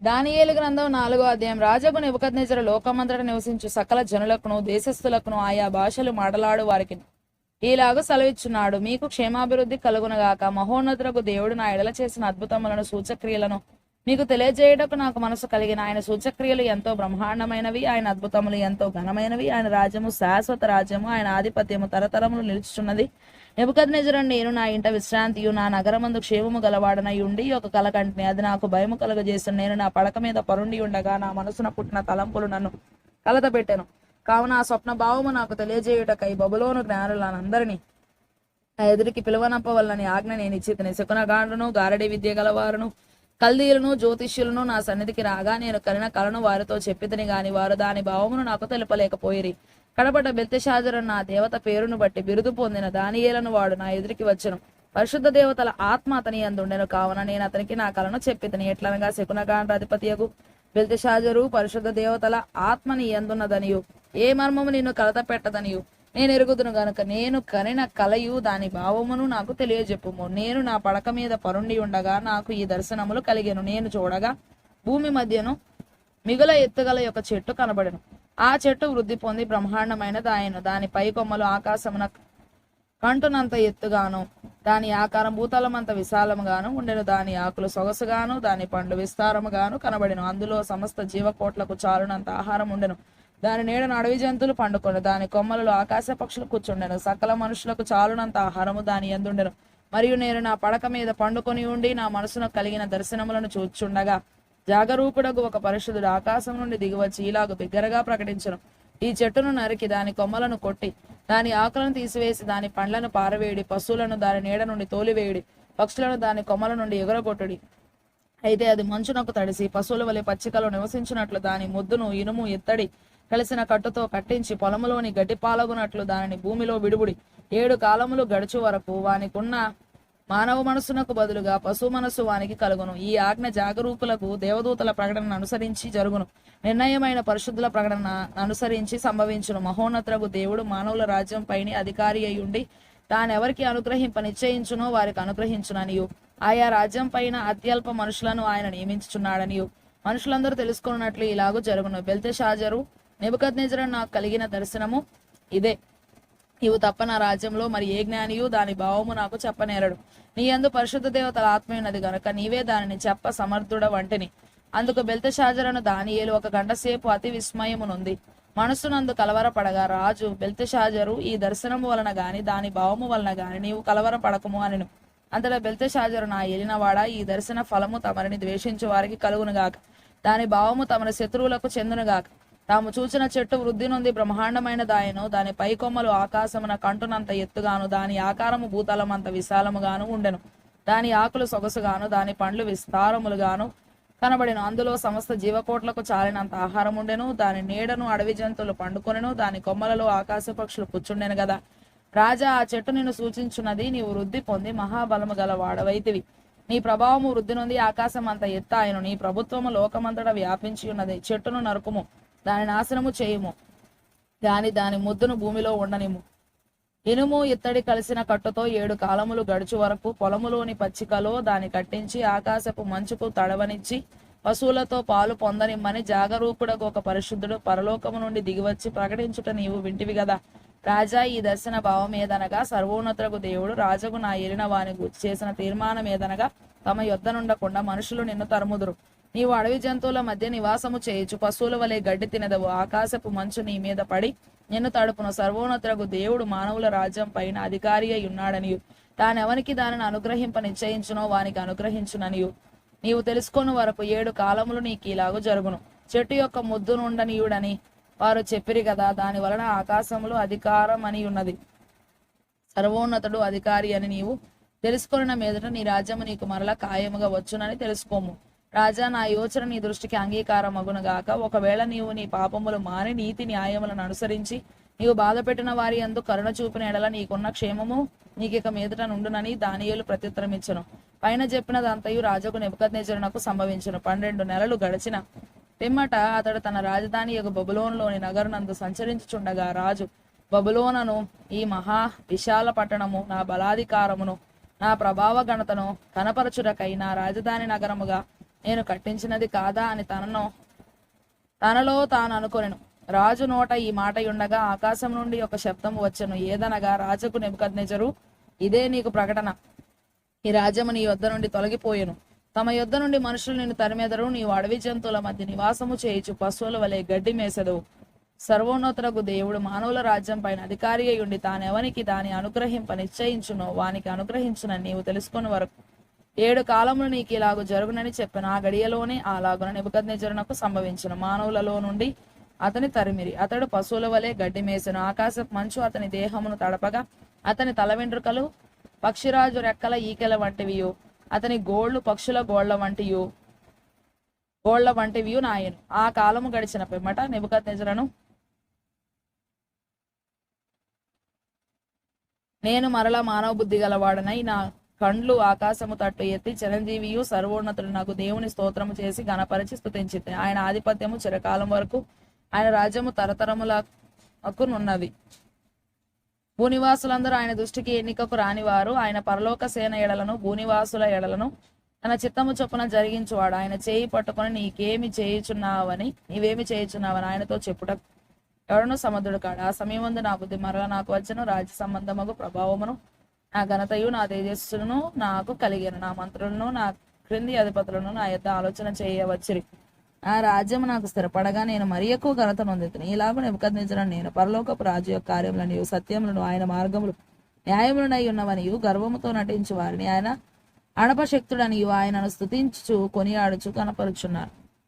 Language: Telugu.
దానియేలు గ్రంథం 4వ అధ్యాయం. రాజగు నెబుకద్నెజరు లోకమంతట నివసించు సకల జనులకును దేశస్థులకును ఆయా భాషలు మాటలాడు వారికి ఈలాగు సెలవిచ్చున్నాడు. మీకు క్షేమాభివృద్ధి కలుగునగాక. మహోన్నతులకు దేవుడు నా ఎడల చేసిన అద్భుతములను సూచక్రియలను మీకు తెలియజేయటకు నాకు మనసు కలిగిన ఆయన సూచక్రియలు ఎంతో బ్రహ్మాండమైనవి, ఆయన అద్భుతములు ఎంతో ఘనమైనవి. ఆయన రాజ్యము శాశ్వత రాజ్యము, ఆయన ఆధిపత్యము తరతరములు నిలుచుచున్నది. నెబుకద్నెజరు, నేను నా ఇంట విశ్రాంతియు నా నగరమందు క్షేమము గలవాడనై ఉండి ఒక కల కంటిని, అది నాకు భయము కలుగజేసిన. నేను నా పడక మీద పరుండి ఉండగా నా మనసున పుట్టిన తలంపులు నన్ను కలత పెట్టెను. కావున ఆ స్వప్న భావము నాకు తెలియజేయుటకై బబులోను జ్ఞానులందరినీ నా ఎదురికి పిలువనంపవల్లని ఆజ్ఞ నేను ఇచ్చితిని. శకునగాండ్రును గారడి విద్య గలవారును కల్దీయులను జ్యోతిష్యులను నా సన్నిధికి రాగా నేను కరిన కలను వారితో చెప్పితిని గాని వారు దాని భావమును నాకు తెలుపలేకపోయిరి. కడపట బెల్తెషాజరు నా దేవత పేరును బట్టి బిరుదు పొందిన దానియేలను వాడు నా ఎదురికి వచ్చెను. పరిశుద్ధ దేవతల ఆత్మ అతని యందుండెను. కావున నేను అతనికి నా కలను చెప్పితిని. ఎట్లనగా శకునగాండ్ర అధిపతియగు బెల్తెషాజరు పరిశుద్ధ దేవతల ఆత్మని యందున్నదనియు ఏ మర్మము నిన్ను కలత పెట్టదనియు నేను ఎరుగుదును గనుక నేను కనిన కలయు దాని భావమును నాకు తెలియజెప్పుము. నేను నా పడక మీద పరుండి ఉండగా నాకు ఈ దర్శనములు కలిగెను. నేను చూడగా భూమి మధ్యను మిగుల ఎత్తుగల యొక్క చెట్టు కనబడెను. ఆ చెట్టు వృద్ధి పొంది బ్రహ్మాండమైనది ఆయను. దాని పై కొమ్మలు ఆకాశమున కంటునంత ఎత్తుగాను దాని ఆకారం భూతలమంత విశాలముగాను ఉండెను. దాని ఆకులు సొగసుగాను దాని పండ్లు విస్తారముగాను కనబడెను. అందులో సమస్త జీవకోట్లకు చాలునంత ఆహారం ఉండెను. దాని నీడను అడవి జంతువులు పండుకొను. దాని కొమ్మలలో ఆకాశ పక్షులు కూర్చుండెను. సకల మనుషులకు చాలునంత ఆహారము దాని యందుండెను. మరియు నేను నా పడక మీద పండుకొని ఉండి నా మనసును కలిగిన దర్శనములను చూచుండగా జాగరూకుడగు ఒక పరిశుద్ధుడు ఆకాశం నుండి దిగివచ్చి ఇలాగు బిగ్గరగా ప్రకటించును. ఈ చెట్టును నరికి దాని కొమ్మలను కొట్టి దాని ఆకులను తీసివేసి దాని పండ్లను పారవేయడి, పశువులను దాని నీడ నుండి తోలివేయడి, పక్షులను దాని కొమ్మల నుండి ఎగురగొట్టుడి. అయితే అది మంచునకు తడిసి పశువుల వలె పచ్చికలో నివసించినట్లు దాని ముద్దును ఇనుము ఎత్తడి కలిసిన కట్టుతో కట్టించి పొలములోని గడ్డి పాలగునట్లు దానిని భూమిలో విడుబుడి. 7 కాలములు గడుచు వరకు వానికున్న మానవ మనస్సునకు బదులుగా పశు మనస్సు వానికి కలుగును. ఈ ఆజ్ఞ జాగరూకులకు దేవదూతల ప్రకటనను అనుసరించి జరుగును. నిర్ణయమైన పరిశుద్ధుల ప్రకటన అనుసరించి సంభవించును. మహోన్నతులకు దేవుడు మానవుల రాజ్యం పైన అధికారి అయి ఉండి తానెవరికి అనుగ్రహింప నిశ్చయించునో వారికి అనుగ్రహించుననియు ఆయా రాజ్యం పైన అత్యల్ప మనుషులను ఆయన నియమించుచున్నాడనియు మనుషులందరూ తెలుసుకున్నట్లు ఇలాగూ జరుగును. బెల్తెషాజరు, నెబుకద్నెజరు నాకు కలిగిన దర్శనము ఇదే. నీవు తప్ప నా రాజ్యంలో మరి ఏ జ్ఞానియు దాని భావము నాకు చెప్పనేరడు. నీ యందు పరిశుద్ధ దేవతల ఆత్మ ఉన్నది గనుక నీవే దానిని చెప్ప సమర్థుడ వంటిని. అందుకు బెల్తెషాజరును దానియేలు ఒక గంట సేపు అతి విస్మయమునుంది. మనస్సునందు కలవరపడగా రాజు, బెల్తెషాజరు, ఈ దర్శనము వలన గాని దాని భావము వలన గాని నీవు కలవరపడకము అనెను. అంతటా బెల్తెషాజరు, నా ఏలినవాడ, ఈ దర్శన ఫలము తమరిని ద్వేషించు వారికి కలుగునుగాక. దాని భావము తమరి శత్రువులకు చెందునుగాక. తాము చూచిన చెట్టు వృద్ధి నుండి బ్రహ్మాండమైన దాయను. దాని పై కొమ్మలు ఆకాశమున కంటునంత ఎత్తుగాను దాని ఆకారము భూతలమంత విశాలముగాను ఉండెను. దాని ఆకులు సొగసుగాను దాని పండ్లు విస్తారములుగాను కనబడెను. అందులో సమస్త జీవకోట్లకు చాలినంత ఆహారం ఉండెను. దాని నీడను అడవి జంతువులు పండుకొనెను. దాని కొమ్మలలో ఆకాశ పక్షులు కూర్చుండెను గదా. రాజా, ఆ చెట్టు నిన్ను సూచించున్నది. నీవు వృద్ధి పొంది మహాబలము గల వాడవైతివి. నీ ప్రభావము వృద్ధి నుండి ఆకాశం అంత ఎత్తాయను. నీ ప్రభుత్వము లోకమంతటా వ్యాపించి ఉన్నది. చెట్టును నరుకుము, దాని నాశనము చేయుము, దాని ముద్దును భూమిలో ఉండనిము. ఇనుము ఇత్తడి కలిసిన కట్టుతో 7 కాలములు గడుచు వరకు పొలములోని పచ్చికలో దాన్ని కట్టించి ఆకాశపు మంచుకు తడవనిచ్చి పశువులతో పాలు పొందనిమ్మని జాగరూకుడకు ఒక పరిశుద్ధుడు పరలోకము నుండి దిగివచ్చి ప్రకటించుట నీవు వింటివి గదా. రాజా, ఈ దర్శన భావం ఏదనగా సర్వోన్నతులకు దేవుడు రాజుకు నా ఏలిన వాని గుర్చి చేసిన తీర్మానం ఏదనగా తమ యొద్ద నుండకుండా మనుషులు నిన్ను తరుముదురు. నీవు అడవి జంతువుల మధ్య నివాసము చేయొచ్చు. పశువుల వలె గడ్డి తినదవు. ఆకాశపు మంచు నీ మీద పడి నిన్ను తడుపును. సర్వోన్నతులకు దేవుడు మానవుల రాజ్యం పైన అధికారి అయి ఉన్నాడనియు తానెవనికి దానిని అనుగ్రహింప నిశ్చయించునో వానికి అనుగ్రహించుననియు నీవు తెలుసుకొని వరకు 7 కాలములు నీకు ఇలాగూ జరుగును. చెట్టు యొక్క ముద్దు నుండనీయుడని వారు చెప్పిరి కదా. దాని వలన ఆకాశములు అధికారం అని ఉన్నది. సర్వోన్నతుడు అధికారి అని నీవు తెలుసుకొనిన మీదట నీ రాజ్యము నీకు మరల ఖాయముగా వచ్చునని తెలుసుకోము. రాజా, నా యోచన నీ దృష్టికి అంగీకారం అగునుగాక. ఒకవేళ నీవు నీ పాపములు మాని నీతి న్యాయములను అనుసరించి నీవు బాధపెట్టిన వారి యందు కరుణ చూపిన ఎడల నీకున్న క్షేమము నీకిక మీదట నుండునని దానియేలు ప్రత్యుత్తరమిచ్చెను. పైన చెప్పినదంతయు రాజుకు నెబుకద్నెజరునకు సంభవించును. 12 నెలలు గడిచిన పిమ్మట అతడు తన రాజధాని యొక్క బబులోనులోని నగరునందు సంచరించుచుండగా రాజు, బబులోనను, ఈ మహా విశాల పట్టణము నా బలాధికారమును నా ప్రభావ ఘనతను కనపరచుటకై నా రాజధాని నగరముగా నేను కట్టించినది కాదా అని తనలో తాను అనుకొనెను. రాజు నోట ఈ మాట ఉండగా ఆకాశం నుండి ఒక శబ్దము వచ్చెను. ఏదనగా, రాజుకు నెబుకద్నెజరు, ఇదే నీకు ప్రకటన. ఈ రాజ్యము నీ యొద్ద నుండి తొలగిపోయెను. తమ యొద్ద నుండి మనుషులు నిన్ను తరిమెదరు. నీవు అడవి జంతువుల మధ్య నివాసము చేయుచు పశువుల వలె గడ్డి మేసెదవు. సర్వోన్నతులకు దేవుడు మానవుల రాజ్యం పైన అధికారి అయి ఉండి తానెవనికి దాని అనుగ్రహింప నిశ్చయించునో వానికి అనుగ్రహించునని నీవు తెలుసుకుని వరకు 7 కాలములు నీకు ఇలాగు జరుగునని చెప్పాను. ఆ గడియలోనే అలాగున నెబుకద్నెజరునకు సంభవించును. మానవులలో నుండి అతని తరిమిరి. అతడు పశువుల వలె గడ్డి మేసెను. ఆకాశపు మంచు అతని దేహమును తడపగా అతని తల వెంట్రుకలు పక్షిరాజు రెక్కల ఈకెల వంటివియు అతని గోళ్లు పక్షుల గోళ్ల వంటివియు నాయను. ఆ కాలము గడిచిన పిమ్మట నెబుకద్నెజరును నేను మరలా మానవ బుద్ధి గలవాడనై నా కండ్లు ఆకాశము తట్టు ఎత్తి చిరంజీవియు సర్వోన్నతుడు నాకు దేవుని స్తోత్రము చేసి గణపరిచి స్తుతించితే. ఆయన ఆధిపత్యము చిరకాలం వరకు, ఆయన రాజ్యము తరతరములకు నున్నవి. భూనివాసులందరూ ఆయన దృష్టికి ఎన్నికకు రానివారు. ఆయన పరలోక సేన ఎడలను భూనివాసుల ఎడలను తన చిత్తము చొప్పున జరిగించువాడు. ఆయన చేయి పట్టుకొని నీవేమి చేయుచున్నావని ఆయనతో చెప్పుట ఎవడను సముద్రుడు కాడు. ఆ సమయమందు నా బుద్ధి మరలా నాకు వచ్చెను. రాజ్య సంబంధముగు ప్రభావమును నా ఘనతయు నా తేజస్సును నాకు కలిగాను. నా మంత్రులను నా క్రింది అధిపతులను నా యొద్ద ఆలోచన చేయవచ్చిరి. ఆ రాజ్యము నాకు స్థిరపడగా నేను మరి ఎక్కువ ఘనత నొందితిని. ఇలాగ నెబుకద్నెజరును నేను పరలోకపు రాజు యొక్క కార్యములను సత్యములను ఆయన మార్గములు న్యాయములనై ఉన్నవనియు గర్వముతో నటించు వారిని ఆయన అణపశక్తుడనియు ఆయనను స్తుతించుచు కొనియాడుచు కనపరుచున్నారు.